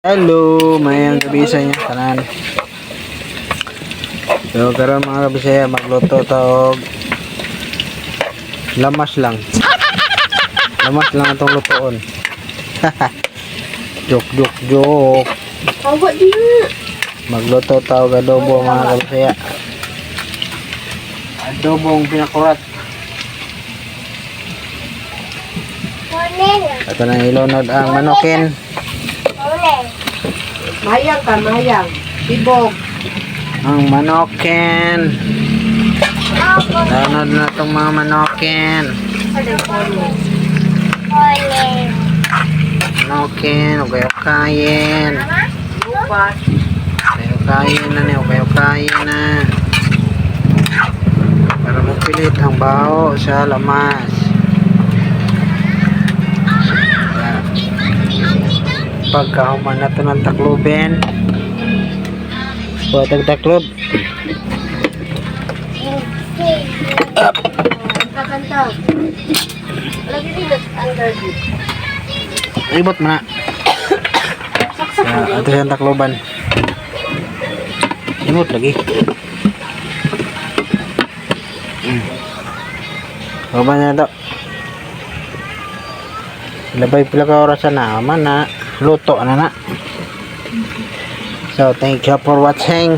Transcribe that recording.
Hello, mayang gabi sa inyo tanan. So karon mga kabisaya magluto ta og lamas lang. Lamas lang atong lutoon. Jok. Awak dia. Magluto ta og adobo mga kabisaya. Adobong pinakurat. Ato na ilunod ang manokin. Mayang ka, mayang. Tibog. Ang manokin. Ilunod na itong mga manokin. Manokin, okay-okayin. Lupas. Okay-okayin na niya, okay-okayin na. Para mapilit ang baho sa lamas. Pagkahuman na ito ng taklubin. Buat ang taklob. Up. Kakanta. Lagi din under dito. Ribot mo na. Ito siyang takloban. Imot lagi. Human na ito. Labay pila ka orasan na. Human na. Luto na na. So thank you for watching.